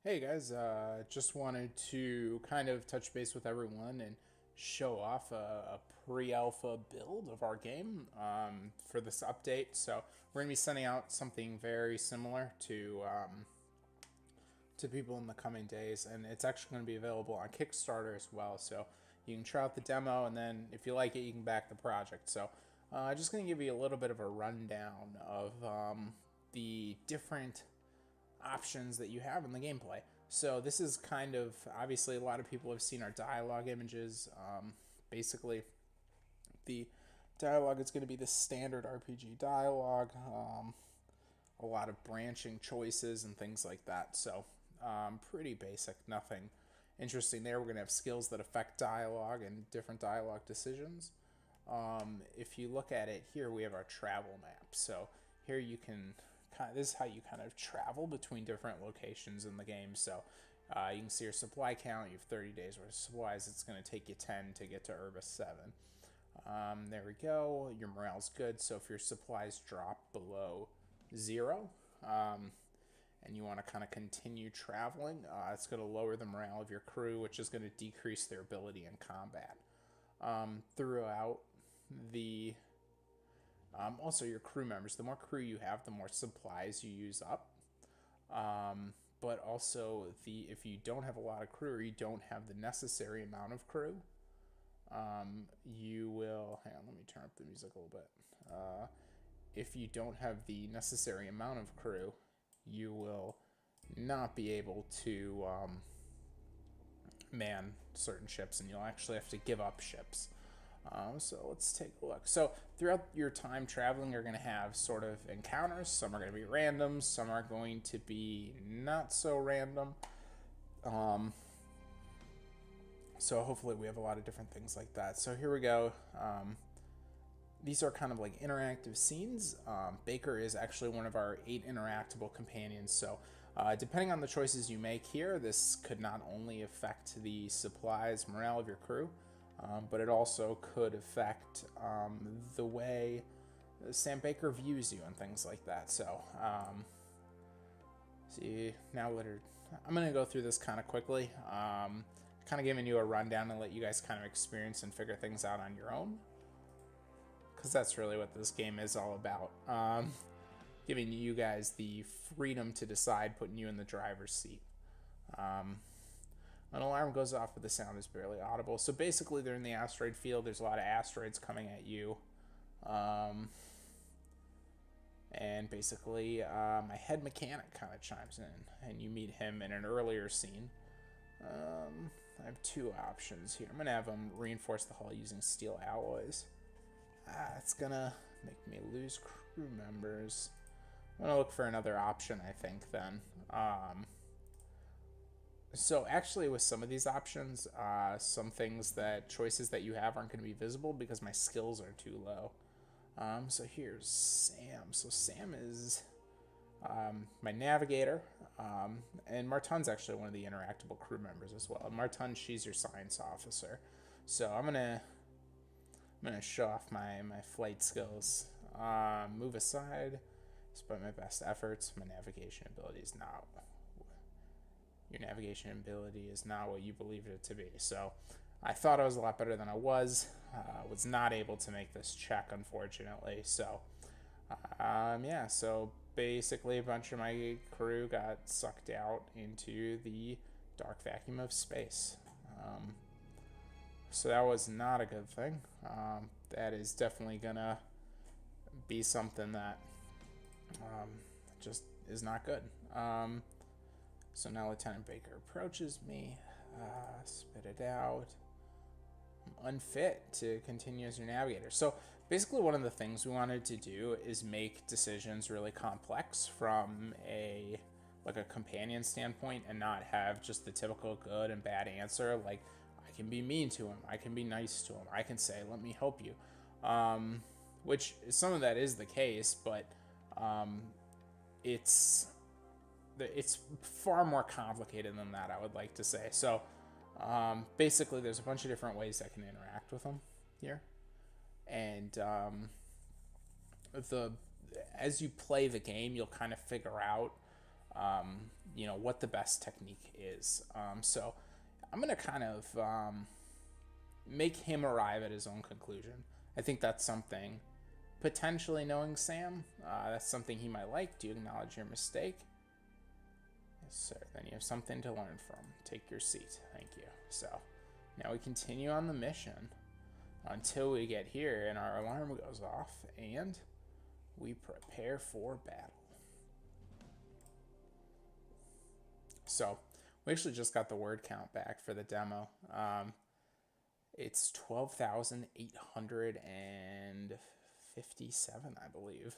Hey guys, just wanted to kind of touch base with everyone and show off a pre-alpha build of our game for this update. So we're gonna be sending out something very similar to people in the coming days, and it's actually going to be available on Kickstarter as well. So you can try out the demo, and then if you like it, you can back the project. So just going to give you a little bit of a rundown of the different options that you have in the gameplay. So this is kind of, obviously a lot of people have seen our dialogue images. Basically, the dialogue is going to be the standard RPG dialogue, a lot of branching choices and things like that. So pretty basic, nothing interesting there. We're going to have skills that affect dialogue and different dialogue decisions. If you look at it here, we have our travel map. So here you can this is how you kind of travel between different locations in the game. So you can see your supply count. You have 30 days worth of supplies. It's going to take you 10 to get to Urbis 7. There we go. Your morale's good. So if your supplies drop below 0 and you want to kind of continue traveling, it's going to lower the morale of your crew, which is going to decrease their ability in combat. Throughout the also, your crew members, the more crew you have, the more supplies you use up. But also, if you don't have a lot of crew or you don't have the necessary amount of crew, you will... Hang on, let me turn up the music a little bit. If you don't have the necessary amount of crew, you will not be able to man certain ships, and you'll actually have to give up ships. So let's take a look. So throughout your time traveling, you're going to have sort of encounters. Some are going to be random. Some are going to be not so random. So hopefully we have a lot of different things like that. So here we go. These are kind of like interactive scenes. Baker is actually one of our 8 interactable companions. So depending on the choices you make here, this could not only affect the supplies morale of your crew, but it also could affect the way Sam Baker views you and things like that. So, see, now I'm going to go through this kind of quickly, kind of giving you a rundown and let you guys kind of experience and figure things out on your own, because that's really what this game is all about. Giving you guys the freedom to decide, putting you in the driver's seat. An alarm goes off, but the sound is barely audible. So basically, they're in the asteroid field. There's a lot of asteroids coming at you. And basically, my head mechanic kind of chimes in, and you meet him in an earlier scene. I have 2 options here. I'm going to have him reinforce the hull using steel alloys. It's going to make me lose crew members. I'm going to look for another option, I think, then. So actually with some of these options, some choices that you have aren't going to be visible because my skills are too low. So here's Sam. So Sam is my navigator, and Martin's actually one of the interactable crew members as well. Martin, she's your science officer. So I'm gonna show off my flight skills. Move aside. Despite my best efforts, my navigation ability is not... Your navigation ability is not what you believed it to be. So I thought I was a lot better than I was. Was not able to make this check, unfortunately. So, yeah. So basically, a bunch of my crew got sucked out into the dark vacuum of space. So that was not a good thing. That is definitely gonna be something that just is not good. So now Lieutenant Baker approaches me, spit it out. I'm unfit to continue as your navigator. So basically one of the things we wanted to do is make decisions really complex from a companion standpoint, and not have just the typical good and bad answer. Like, I can be mean to him, I can be nice to him, I can say, let me help you. Which some of that is the case, but it's far more complicated than that, I would like to say. So basically there's a bunch of different ways I can interact with them here, and as you play the game, you'll kind of figure out what the best technique is. So I'm going to kind of make him arrive at his own conclusion. I think that's something, potentially knowing Sam, that's something he might like. Do you acknowledge your mistake? Yes, sir. Then you have something to learn from. Take your seat. Thank you. So now we continue on the mission until we get here and our alarm goes off and we prepare for battle. So we actually just got the word count back for the demo. It's 12,857, I believe,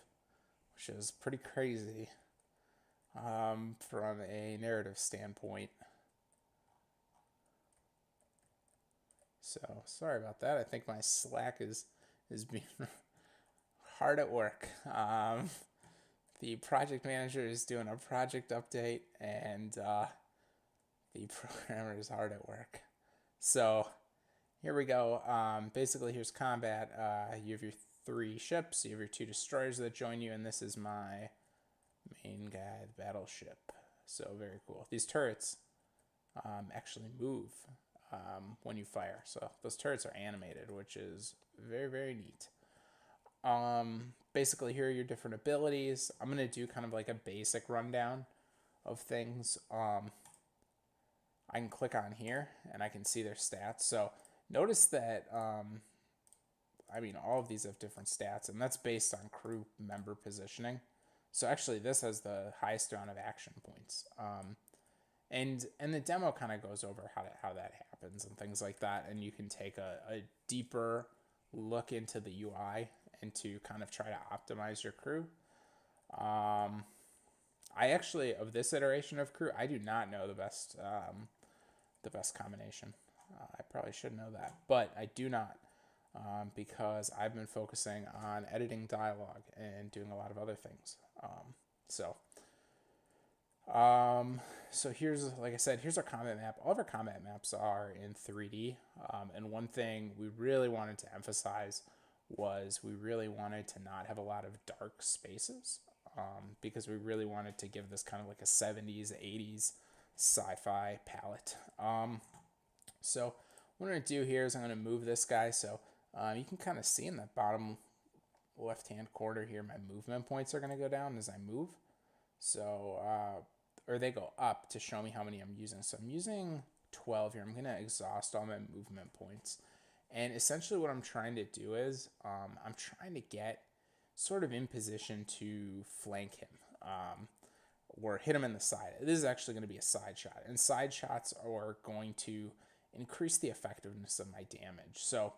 which is pretty crazy from a narrative standpoint. So sorry about that. I think my Slack is being hard at work. The project manager is doing a project update, and the programmer is hard at work. So here we go. Basically, here's combat. You have your 3 ships. You have your 2 destroyers that join you, and this is my main guy, the battleship. So very cool. These turrets actually move when you fire. So those turrets are animated, which is very, very neat. Basically, here are your different abilities. I'm going to do kind of like a basic rundown of things. I can click on here and I can see their stats. So notice that, all of these have different stats, and that's based on crew member positioning. So actually, this has the highest amount of action points. And the demo kind of goes over how that happens and things like that. And you can take a deeper look into the UI and to kind of try to optimize your crew. I actually, of this iteration of crew, I do not know the best combination. I probably should know that, but I do not, because I've been focusing on editing dialogue and doing a lot of other things. So here's, like I said, here's our combat map. All of our combat maps are in 3D. And one thing we really wanted to emphasize was we really wanted to not have a lot of dark spaces, because we really wanted to give this kind of like a 70s, 80s sci-fi palette. So what I'm going to do here is I'm going to move this guy. So you can kind of see in the bottom left-hand corner here, my movement points are going to go down as I move. So, or they go up to show me how many I'm using. So I'm using 12 here. I'm going to exhaust all my movement points. And essentially what I'm trying to do is I'm trying to get sort of in position to flank him, or hit him in the side. This is actually going to be a side shot. And side shots are going to increase the effectiveness of my damage. So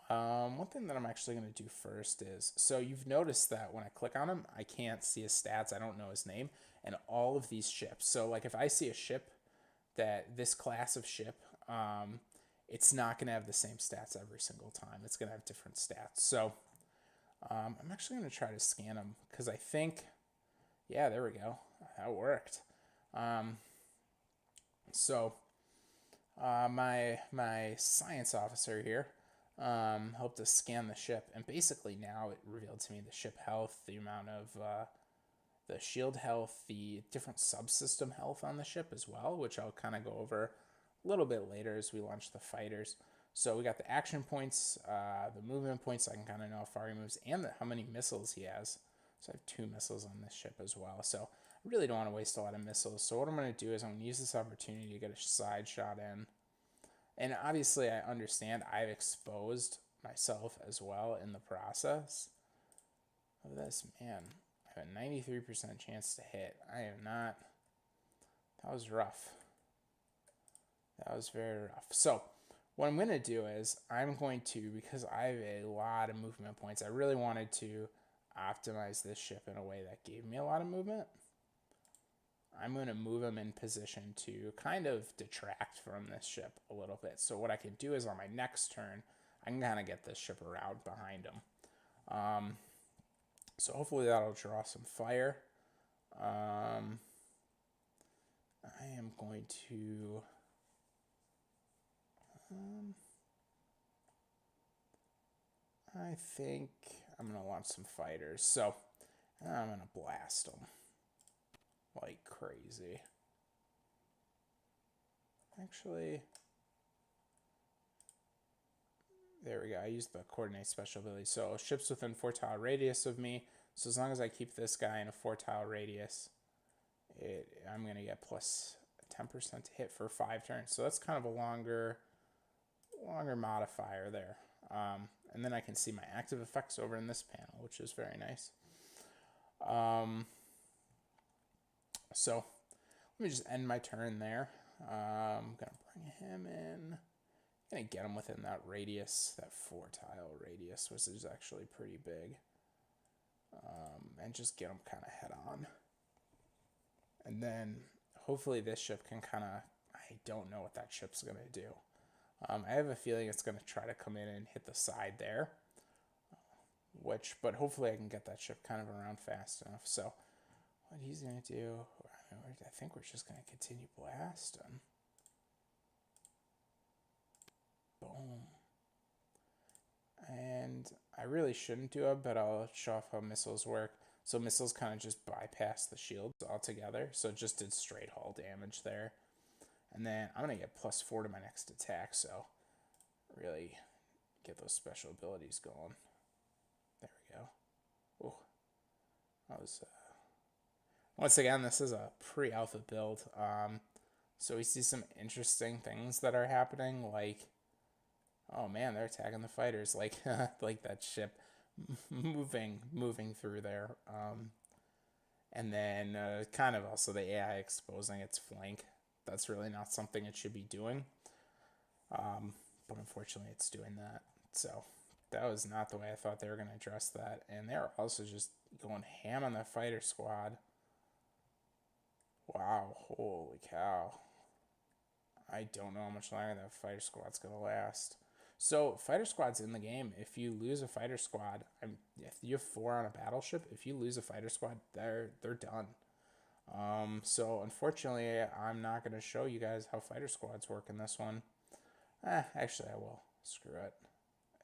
one thing that I'm actually going to do first is, so you've noticed that when I click on him, I can't see his stats. I don't know his name. And all of these ships. So like if I see a ship, that this class of ship, it's not going to have the same stats every single time. It's going to have different stats. So I'm actually going to try to scan them because I think, yeah, there we go. That worked. My science officer here helped us scan the ship, and basically now it revealed to me the ship health, the amount of the shield health, the different subsystem health on the ship as well, which I'll kind of go over a little bit later as we launch the fighters. So we got the action points, the movement points, so I can kind of know how far he moves, and how many missiles he has. So I have 2 missiles on this ship as well. So I really don't want to waste a lot of missiles. So what I'm going to do is I'm going to use this opportunity to get a side shot in. And obviously I understand I've exposed myself as well in the process of this. Man, I have a 93% chance to hit. I am not. That was rough. That was very rough. So what I'm going to do is I'm going to, because I have a lot of movement points, I really wanted to optimize this ship in a way that gave me a lot of movement. I'm going to move him in position to kind of detract from this ship a little bit. So what I can do is on my next turn, I can kind of get this ship around behind him. So hopefully that'll draw some fire. I am going to... I think I'm going to launch some fighters. So I'm going to blast them. like crazy. Actually, there we go. I used the coordinate special ability. So ships within 4-tile radius of me. So as long as I keep this guy in a 4-tile radius, I'm going to get plus 10% to hit for 5 turns. So that's kind of a longer modifier there. And then I can see my active effects over in this panel, which is very nice. So let me just end my turn there. I'm going to bring him in. I'm going to get him within that radius, that 4-tile radius, which is actually pretty big. And just get him kind of head on. And then hopefully this ship can kind of, I don't know what that ship's going to do. I have a feeling it's going to try to come in and hit the side there. But hopefully I can get that ship kind of around fast enough. So what he's going to do, I think we're just going to continue blasting. Boom. And I really shouldn't do it, but I'll show off how missiles work. So missiles kind of just bypass the shields altogether. So it just did straight hull damage there. And then I'm going to get +4 to my next attack. So really get those special abilities going. There we go. Ooh. That was... Once again, this is a pre-alpha build. So we see some interesting things that are happening. Like, oh man, they're attacking the fighters. Like, like that ship moving through there. And then kind of also the AI exposing its flank. That's really not something it should be doing. But unfortunately, it's doing that. So that was not the way I thought they were going to address that. And they're also just going ham on that fighter squad. Wow, holy cow. I don't know how much longer that fighter squad's going to last. So fighter squads in the game, if you lose a fighter squad, if you have 4 on a battleship, if you lose a fighter squad, they're done. So unfortunately, I'm not going to show you guys how fighter squads work in this one. Actually, I will. Screw it.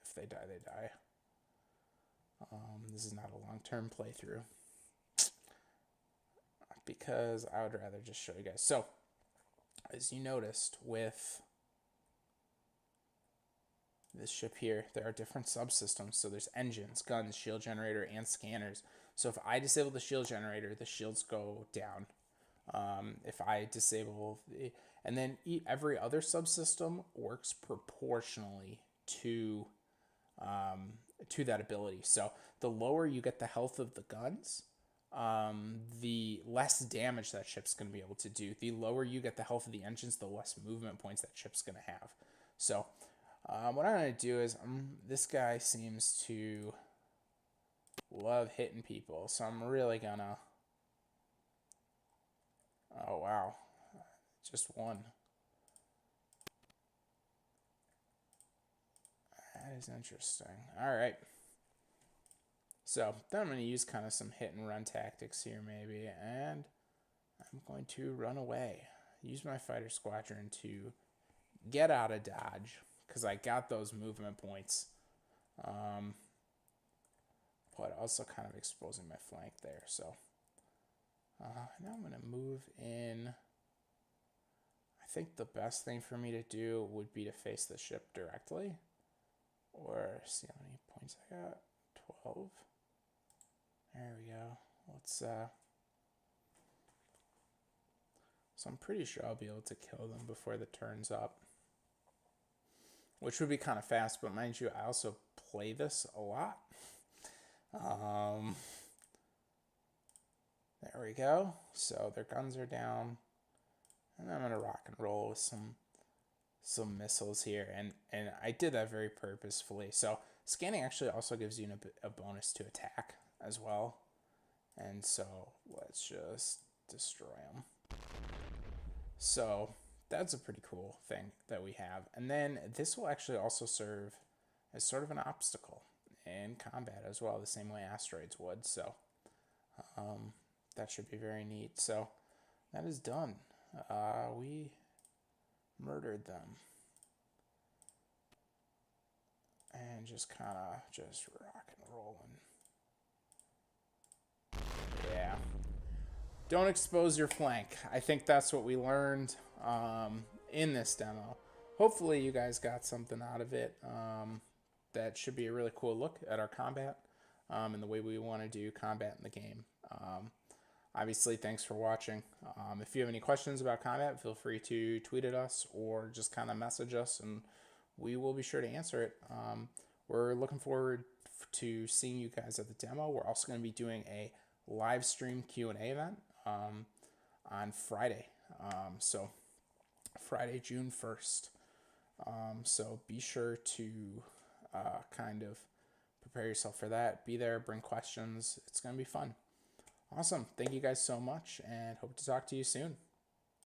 If they die, they die. This is not a long-term playthrough, because I would rather just show you guys. So, as you noticed with this ship here, there are different subsystems. So there's engines, guns, shield generator, and scanners. So if I disable the shield generator, the shields go down. If I disable and then every other subsystem works proportionally to that ability. So the lower you get the health of the guns, the less damage that ship's going to be able to do. The lower you get the health of the engines, the less movement points that ship's going to have. So what I'm going to do is, this guy seems to love hitting people, so I'm really going to... Oh, wow. Just one. That is interesting. All right. So then I'm going to use kind of some hit and run tactics here maybe, and I'm going to run away. Use my fighter squadron to get out of dodge, because I got those movement points. But also kind of exposing my flank there. So now I'm going to move in. I think the best thing for me to do would be to face the ship directly. Or see how many points I got. 12. There we go. Let's so I'm pretty sure I'll be able to kill them before the turn's up, which would be kind of fast, but mind you, I also play this a lot. There we go. So their guns are down, and I'm gonna rock and roll with some missiles here, and I did that very purposefully. So scanning actually also gives you a bonus to attack as well, and so let's just destroy them. So that's a pretty cool thing that we have. And then this will actually also serve as sort of an obstacle in combat as well, the same way asteroids would. So that should be very neat. So that is done. We murdered them. And just kind of just rock and rolling. Yeah. don't expose your flank. I think that's what we learned in this demo. Hopefully you guys got something out of it. That should be a really cool look at our combat and the way we want to do combat in the game. Obviously, thanks for watching. If you have any questions about combat, feel free to tweet at us or just kind of message us, and we will be sure to answer it. We're looking forward to seeing you guys at the demo. We're also going to be doing a live stream Q&A event on Friday. So Friday, June 1st. So be sure to kind of prepare yourself for that. Be there, bring questions. It's going to be fun. Awesome. Thank you guys so much, and hope to talk to you soon.